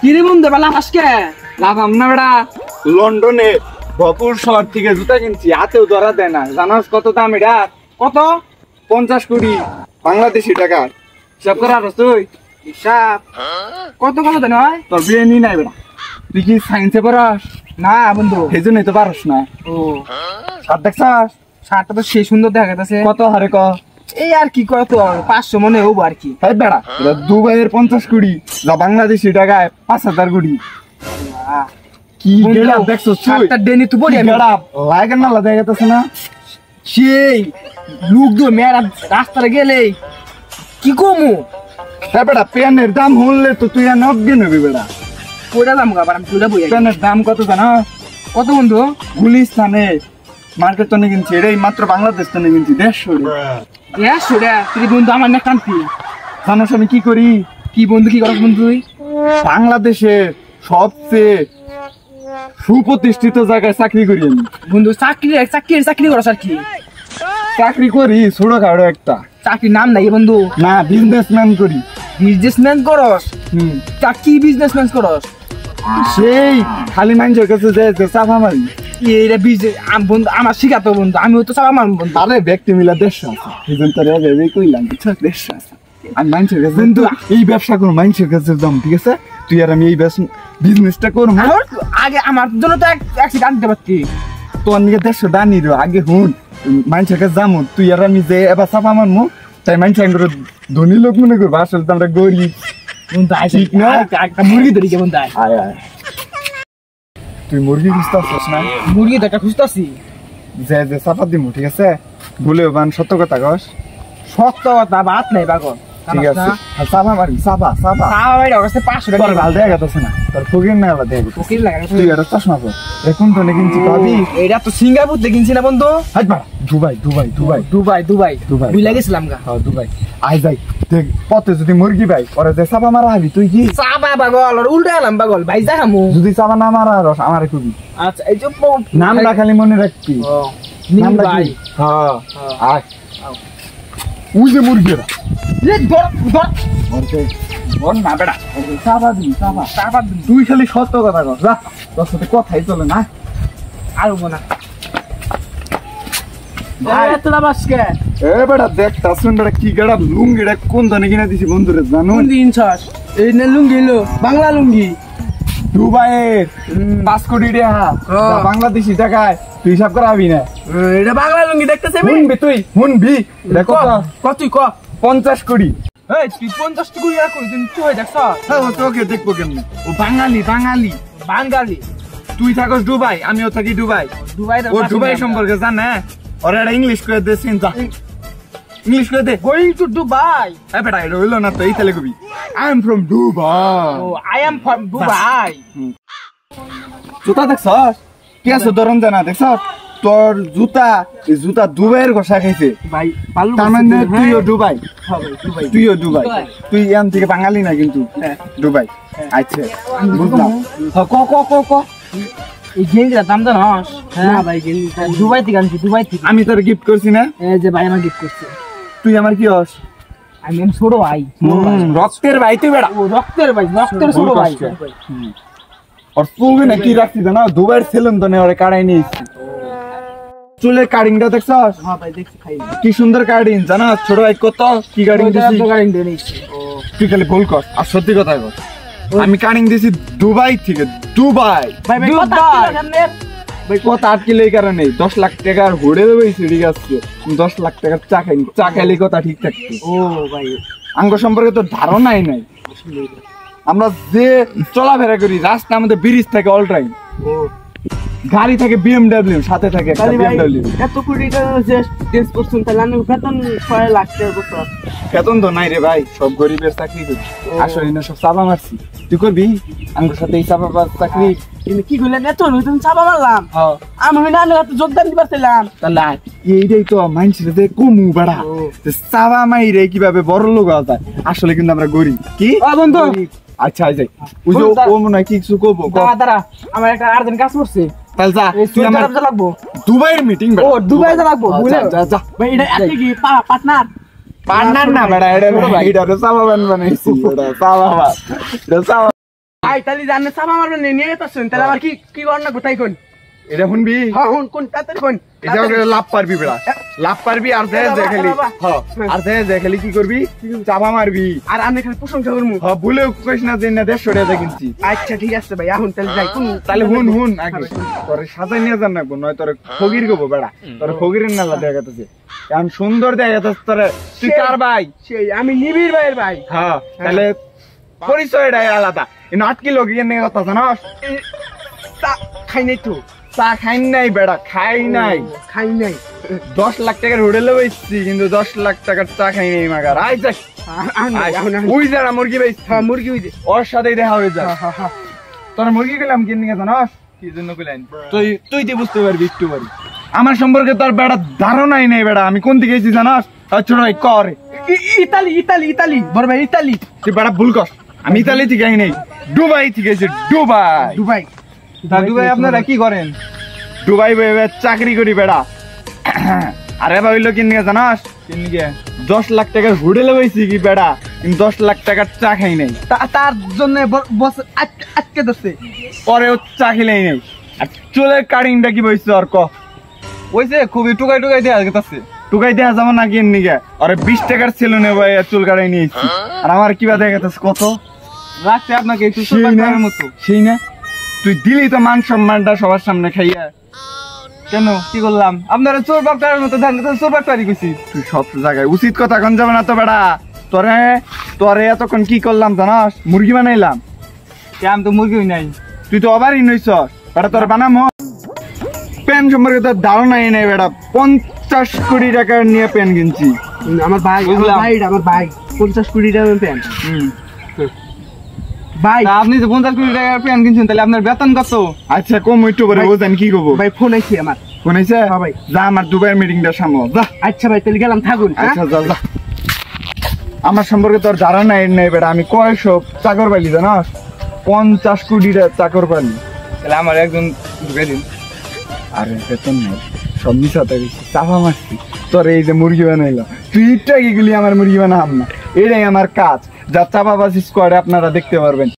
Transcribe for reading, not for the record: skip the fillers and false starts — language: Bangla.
কিরে বন্ধু বেলা আজকে লাভাম না বেড়া লন্ডনে ভপুর শহর থেকে জুতা কিনছি হাতেও ধরা দেয় না জানাস কত দাম এটা কত 50 কোটি বাংলাদেশি টাকা হিসাব করা আর তুই হিসাব কত কত দেন হয় তোর বিয়ে নি নাই বেড়া তুই কি সায়েন্সে পড়াস না বন্ধু সেই জন্যই তো পারস না ও শার্ট দেখছাস শার্টটা তো সেই সুন্দর দেখা যাচ্ছে কত হারে ক এই আর কি কত 500 মনে হবো আর কি হ্যাঁ বেড়া দুবাইয়ের 50 কোটি যা বাংলাদেশি টাকায় 5000 কোটি কি গেড়া দেখছো শার্টটা ডেনি তুই বলি গেড়া লাগে না দেখা যাচ্ছে না সেই লুক দো মেরা রাস্তায় গেলে কি কমু হ্যাঁ বেড়া পেনের দাম হলে তো তুই আর নজ্ঞে নেবি বেড়া কইরা দাম গাবার আমি তুইলা বই পেনের দাম কত জানো কত বন্ধু গুলিস্তানে মার্কেট তো কিনছি এটাই মাত্র বাংলাদেশ তো কিনছি 150 রে তুই বন্ধু আমার না কান্তি জানোস আমি কি করি কি বন্ধু কি করছ বন্ধু তুই বাংলাদেশে সবচেয়ে সুপ্রতিষ্ঠিত জায়গায় চাকরি করি আমি বন্ধু চাকরি করছ আর কি চাকরি করি ছোটখাটো একটা চাকরির নাম নাই বন্ধু না বিজনেসম্যান করি বিজনেসম্যান করস কি বিজনেসম্যান করস সেই খালি মানুষের কাছে যে চাপা মারি এইটা বিজনেস বন্ধু আমার শিখাতো বন্ধু আমিও তো সব আমার বন্ধু আরে ব্যক্তি মিলা 150 আছে এই জন্য তোর ভেবে কইলাম 150 আছে আমি মানুষের কাছে বন্ধু এই ব্যবসা করবো মানুষের কাছে দাম ঠিক আছে তুই আর আমি এই বিজনেসটা করবো আগে আমার জন্য তো এক সিট আনতে পারতি তোর নিয়ে 150 দানি রে আগে হুন মানুষের কাছে যাবো তুই আর আমি যে এবার চাপা মারমু তাই মানুষ ধনী লোক মনে করবো আসলে তো আমরা গরিব বন্ধু ঠিক না একটা মুরগি ধরি কেমন তাই আয় আয় তুই মুরগি খুঁজতেছিস না মুরগি তো একটা খুঁজতেছি যে যে চাপা দিমু ঠিক আছে বলেও বান সত্য কথা কস সত্য কথা বাদ নাই পাগল ঠিক আছে আর চাপা মারি চাপা বাইরে ওর কাছে 500 তোর টাকা ভাল দেখা গেছে না তোর ফকির না আবার দেখা ফকির লাগে তুই এটা চশমা পর এখন তো কিনছি পাবি এটা তো সিঙ্গাপুর থেকে কিনছি না বন্ধু হাট বাড়া দুবাই বুঝলা গেছিলাম গা হ্যাঁ দুবাই আই যাই দেখ পথে যদি মুরগি ভাই ওরা যে চাপা মারা হবি তুই কি চাপা পাগল আর উল্টা এলাম পাগল ভাই যা খামু যদি চাপা না মারা রস আমারে কবি আচ্ছা এই যে নামটা খালি মনে রাখবি নিম ভাই হ্যাঁ আয় ওই যে মুরগিরা বল না বেড়া চাপা দিন তুই খালি সত্য কথা কর যা তোর সাথে কথাই চলে না আর না তোরা বাসকে এ বেড়া দেখ তাসুন বেড়া কি গেড়া লুঙ্গিটা কোন দানে কিনা দিছি বন্ধুরে জানো কোন দিন ছস এই নে লুঙ্গি লো বাংলা লুঙ্গি দুবাইয়ের 5 কোটি টাকা বাংলাদেশি টাকায় তুই হিসাব করাবি না এটা বাংলা লুঙ্গি দেখতেছ হুনবি দেখো কত তুই ক 50 কোটি এই তুই 50 কোটি আর কই তুই তুই দেখছ হ্যাঁ তোকে দেখবো কেমনে ও বাঙালি তুই থাকস দুবাই আমিও থাকি দুবাই ও দুবাই সম্পর্কে জানে ওরা এটা ইংলিশ করে দে সিনজা ইংলিশ করে দে গোইং টু দুবাই এ বেটা এটা হইলো না তো এই তেলে কবি আই এম ফ্রম দুবাই ও আই এম ফ্রম দুবাই জুতা দেখছস কি আছে ধরন জানা দেখছস তোর জুতা এই জুতা দুবাইয়ের গোসা খাইছে ভাই তার মানে তুইও দুবাই তুই এখান থেকে বাঙালি না কিন্তু দুবাই আচ্ছা বুঝলাম ক এই গেঞ্জিটার দাম জানোস হ্যাঁ ভাই গেঞ্জিটা দুবাই থেকে আনছি আমি তোর গিফট করছি না এই যে ভাই আমার গিফট করছে তুই আমার কি হস আমি ছোট ভাই রক্তের ভাই তুই বেড়া ও রক্তের ছোট ভাই আর তুই না কি রাখছিস না দুবাইয়ের সেলুন তো ওরে কাটাই নিয়েছি চুলের কাটিংটা দেখছস হ্যাঁ ভাই দেখছি খাই কি সুন্দর কাটিং জানা ছোট ভাই কত কি কাটিং দিছি কাটিং দিয়ে নিছি তুই খালি ভুল কর আর সত্যি কথা কর আমি কাটিং দিছি দুবাই থেকে দুবাই ভাই কত 8 কিলো এই কারণে 10 লাখ টাকার হোড়ে দেবে ঠিক আছে 10 লাখ টাকার চা খাইলে কথা ঠিক থাকতো ও ভাই আঙ্গ সম্পর্কে তো ধারণাই নাই আমরা যে চলাফেরা করি রাস্তা আমাদের ব্রিজ থাকে অল টাইম গাড়ি থাকে বিএমডব্লিউ সাথে থাকে বিএমডব্লিউ এত কোটি টাকা যে 10% তাহলে আমি বেতন 6 লাখ টাকা বছর বেতন তো নাই রে ভাই সব গরিবের চাকরি করি আসলে না সব চাপা মারছি তুই করবি আমার সাথে এই চাপা চাকরি কিন্তু কি করলেন এত নতুন চাপা মারলাম আমি না যোগদান দিবার ছিলাম তাহলে এইটাই তো মানুষের যে কমু বেড়া চাপা মাইরে কিভাবে বড় লোক হয় আসলে কিন্তু আমরা গরিব কি বন্ধু আচ্ছা যাই ওই যে ও মনে হয় কিছু করবো দাঁড়া আমার একটা আর্জেন্ট কাজ করছে তাহলে যা তুই আমার লাগবো দুবাইয়ের মিটিং ও দুবাই লাগবো যা যা ভাই এটা কি পার্টনার না বেড়া এটা চাপা বানাইছি এটা চাপা ভাই তাহলে জানে চাপা মারবেন নিয়ে যেতেছেন তাহলে আমার কি কি করনা কোথায় কোন এটা শুনবি হ্যাঁ হুন কোন তাড়াতাড়ি কোন এটা লাভ পারবি বেড়া লাভ পারবি আর দেখালি আর দেখালি কি করবি চাপা মারবি আর আমি খালি প্রশংসা করবো ভুলেও কইস না যে না 150 টাকা কিনছি আচ্ছা ঠিক আছে ভাই এখন তাহলে যাই কোন তাহলে হুন আগে তোর সাজাই নিয়ে যান না নয় তোর ফকির গো বেড়া তোর ফকিরের নালা দেখা যাচ্ছে এখন সুন্দর দেখা যাচ্ছে তোর তুই কার ভাই সেই আমি নিবিড় ভাইয়ের ভাই হ্যাঁ তাহলে পরিচয়টাই আলাদা এই 8 কিলো গিয়ে নিয়ে কথা জানাস খাই নাই তো চা খাই নাই বেড়া খাই নাই 10 লাখ টাকার হোটেলে বসছি কিন্তু 10 লাখ টাকার চা খাই নাই মাগার আই যাক ওই যারা মুরগি বেচ মুরগি হইছে ওর সাথেই দেখা হয়ে যায় তোর মুরগি গেলাম কিন নিয়ে জানাস কি জন্য কইলেন তুই তুই বুঝতে পারবি একটু পারি আমার সম্পর্কে তোর বেড়া ধারণাই নেই বেড়া আমি কোন দিকে গেছি জানাস ছোট ভাই করে ইতালি ইতালি ইতালি বড় ভাই ইতালি তুই বেড়া ভুল কর আমি ইতালি থেকে আই নাই দুবাই থেকে এসেছি দুবাই দুবাই দুবাই আপনারা কি করেন দুবাই চাকরি করি বেড়া আরে ভাবিল কিন নিয়ে জানাস কিন নিয়ে 10 লাখ টাকার হোটেলে বইছি কি বেড়া কিন্তু 10 লাখ টাকার চা খাই নাই তার জন্য বস আটকে দছে পরেও চা খেলেই নেই আর চুলের কাটিংটা কি বইছে আর ক ওইছে খুবই টুকাই টুকাই দেয়া গেছে টুকাই দেয়া যাবো না কিন নিয়ে আরে 20 টাকার ছিল না ভাই চুল কাটাই নিয়েছি আর আমার কি বা দেখা গেছে কত রাখতে আপনাকে একটু সুপার মতো সেই না তুই দিলি তো মান সম্মানটা সবার সামনে খাইয়া কেন কি করলাম আপনারা চোর বাপটার মতো ধান চোর বাপটারি কইছি তুই সব জায়গায় উচিত কথা কোন যাবে না তো বেড়া তোরে তোরে এতক্ষণ কি করলাম জানাস মুরগি বানাইলাম আমি তো মুরগি হই নাই তুই তো আবারই নইছ বেটা তোর বানামো প্যান সম্পর্কে তোর ধারণাই নাই বেটা 50 কোটি টাকা নিয়ে প্যান কিনছি আমার ভাই আমার ভাই 50 কোটি টাকার প্যান ভাই আপনি যে 50 কোটি টাকার প্যান কিনছেন তাহলে আপনার বেতন কত আচ্ছা কম একটু করে বুঝেন কি করবো ভাই ফোন আইছে আমার ফোন আইছে হ্যাঁ ভাই যা আমার দুবাইয়ের মিটিংটা সামো যা আচ্ছা ভাই তাহলে গেলাম থাকুন আচ্ছা যা যা আমার সম্পর্কে তোর ধারণা নাই বেটা আমি কয়শো চাকর পাইলি জানাস 50 কোটি চাকর পাইলি তাহলে আমার একজন ঢুকে দিন আরে বেতন নাই সব মিশাতে গেছি চাপা মারছি তোর এই যে মুরগি বানাইলাম তুই ইটটা গেলি আমার মুরগি বানাম না এটাই আমার কাজ যা চাপাবাজি স্কোয়াডে আপনারা দেখতে পারবেন।